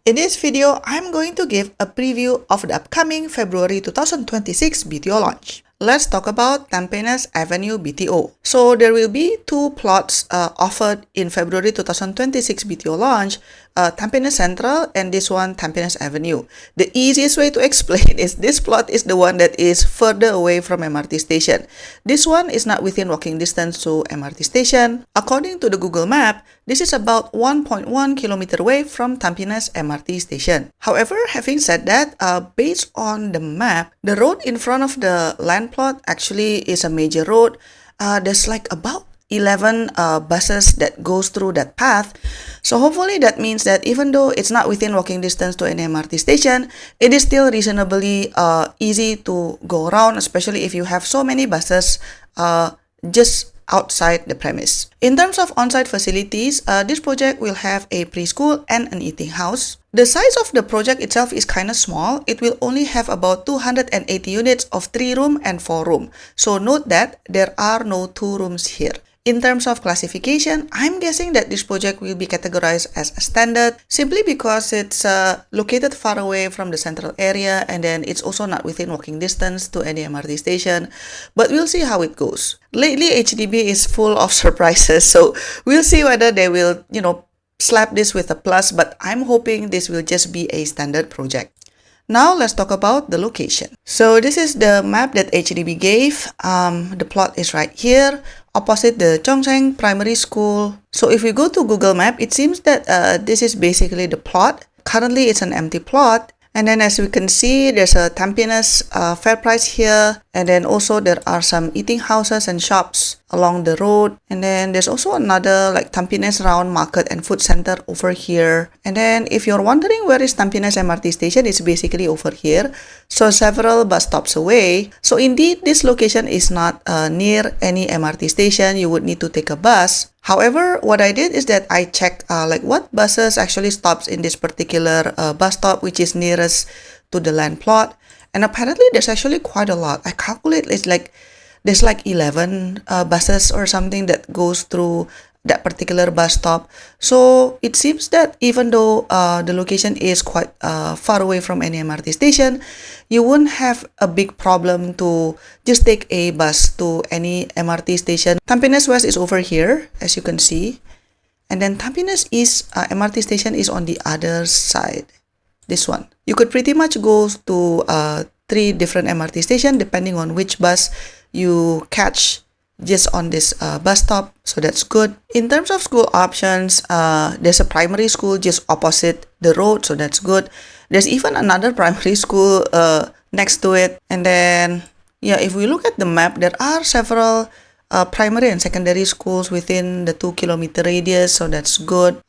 In this video, I'm going to give a preview of the upcoming February 2026 BTO launch. Let's talk about Tampines Avenue BTO. So there will be two plots offered in February 2026 BTO launch, Tampines Central and this one Tampines Avenue. The easiest way to explain is this plot is the one that is further away from MRT station. This one is not within walking distance to MRT station. According to the Google map, this is about 1.1 kilometer away from Tampines MRT station. However, having said that, based on the map, the road in front of the land plot actually is a major road. There's like about 11 buses that goes through that path. So hopefully that means that even though it's not within walking distance to an MRT station, it is still reasonably easy to go around, especially if you have so many buses just outside the premise. In terms of on-site facilities, this project will have a preschool and an eating house. The size of the project itself is kind of small. It will only have about 280 units of 3-room and 4-room. So note that there are no 2 rooms here. In terms of classification, I'm guessing that this project will be categorized as a standard simply because it's located far away from the central area, and then it's also not within walking distance to any MRT station. But we'll see how it goes. Lately, HDB is full of surprises, so we'll see whether they will, slap this with a plus, but I'm hoping this will just be a standard project. Now let's talk about the location. So this is the map that HDB gave. The plot is right here, opposite the Chongseng Primary School. So if we go to Google Map, it seems that this is basically the plot. Currently, it's an empty plot. And then as we can see, there's a Tampines Fair Price here. And then also there are some eating houses and shops along the road. And then there's also another like Tampines Round Market and Food Center over here. And then if you're wondering where is Tampines MRT station, it's basically over here. So several bus stops away. So indeed, this location is not near any MRT station. You would need to take a bus. However, what I did is that I checked what buses actually stops in this particular bus stop, which is nearest to the land plot. And apparently there's actually quite a lot. I calculate there's like 11 buses or something that goes through that particular bus stop. So it seems that even though the location is quite far away from any MRT station, you won't have a big problem to just take a bus to any MRT station. Tampines West is over here, as you can see. And then Tampines East MRT station is on the other side. This one. You could pretty much go to 3 different MRT stations depending on which bus you catch just on this bus stop, so that's good. In terms of school options, there's a primary school just opposite the road, so that's good. There's even another primary school next to it. And then, if we look at the map, there are several primary and secondary schools within the 2-kilometer radius, so that's good.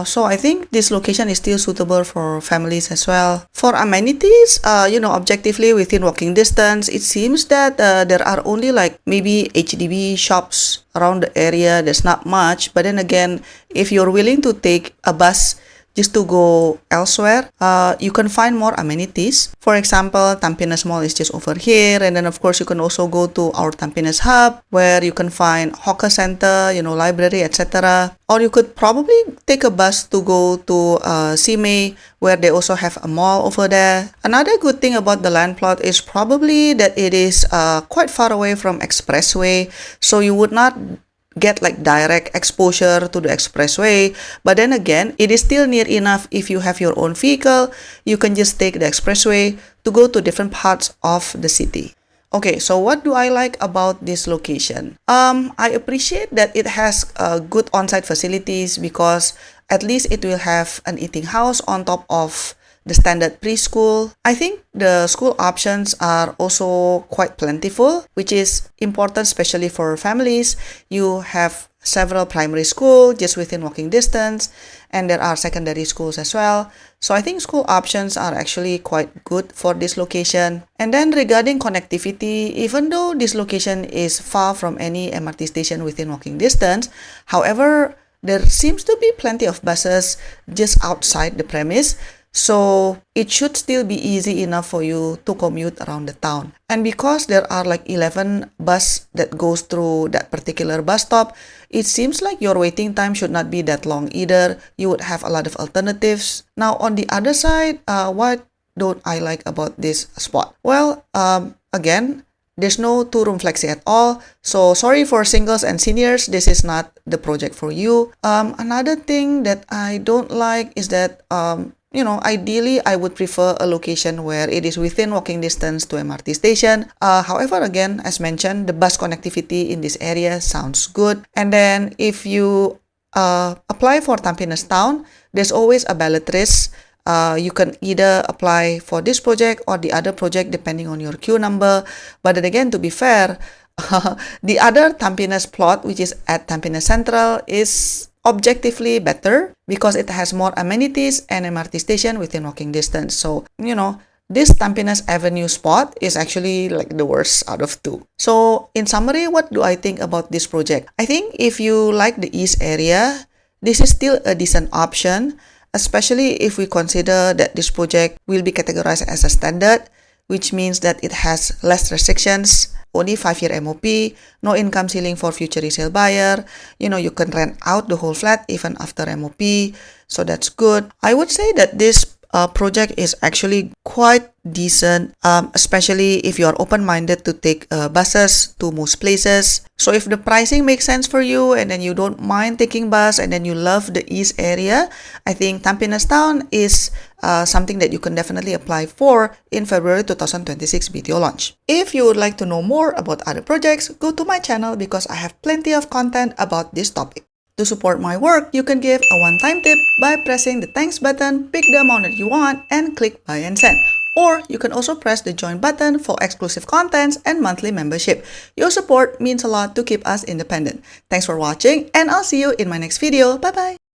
So I think this location is still suitable for families as well. For amenities, objectively within walking distance, it seems that there are only like maybe HDB shops around the area. There's not much, but then again, if you're willing to take a bus just to go elsewhere, you can find more amenities. For example, Tampines Mall is just over here, and then of course you can also go to our Tampines Hub where you can find hawker center, library, etc. Or you could probably take a bus to go to Simei where they also have a mall over there. Another good thing about the land plot is probably that it is quite far away from expressway, so you would not get like direct exposure to the expressway, but then again, it is still near enough. If you have your own vehicle, you can just take the expressway to go to different parts of the city. Okay, so what do I like about this location? I appreciate that it has good on-site facilities because at least it will have an eating house on top of the standard preschool. I think the school options are also quite plentiful, which is important especially for families. You have several primary schools just within walking distance, and there are secondary schools as well. So I think school options are actually quite good for this location. And then regarding connectivity, even though this location is far from any MRT station within walking distance, however, there seems to be plenty of buses just outside the premise, so it should still be easy enough for you to commute around the town. And because there are like 11 bus that goes through that particular bus stop, it seems like your waiting time should not be that long either. You would have a lot of alternatives. Now on the other side, what don't I like about this spot? Well, again, there's no two-room flexi at all. So sorry for singles and seniors, this is not the project for you. Another thing that I don't like is that ideally I would prefer a location where it is within walking distance to MRT station. However, again, as mentioned, the bus connectivity in this area sounds good. And then if you apply for Tampines Town, there's always a ballot risk. You can either apply for this project or the other project depending on your queue number. But then again, to be fair, the other Tampines plot, which is at Tampines Central, is objectively better because it has more amenities and MRT station within walking distance. So, this Tampines Avenue spot is actually like the worst out of two. So, in summary, what do I think about this project? I think if you like the east area, this is still a decent option, especially if we consider that this project will be categorized as a standard, which means that it has less restrictions, only 5-year MOP, no income ceiling for future resale buyer. You can rent out the whole flat even after MOP, so that's good. I would say that this project is actually quite decent, especially if you are open-minded to take buses to most places. So if the pricing makes sense for you and then you don't mind taking bus and then you love the east area, I think Tampines Town is something that you can definitely apply for in February 2026 BTO launch. If you would like to know more about other projects, go to my channel because I have plenty of content about this topic. To support my work, you can give a one-time tip by pressing the thanks button, pick the amount that you want, and click buy and send. Or you can also press the join button for exclusive contents and monthly membership. Your support means a lot to keep us independent. Thanks for watching, and I'll see you in my next video. Bye bye!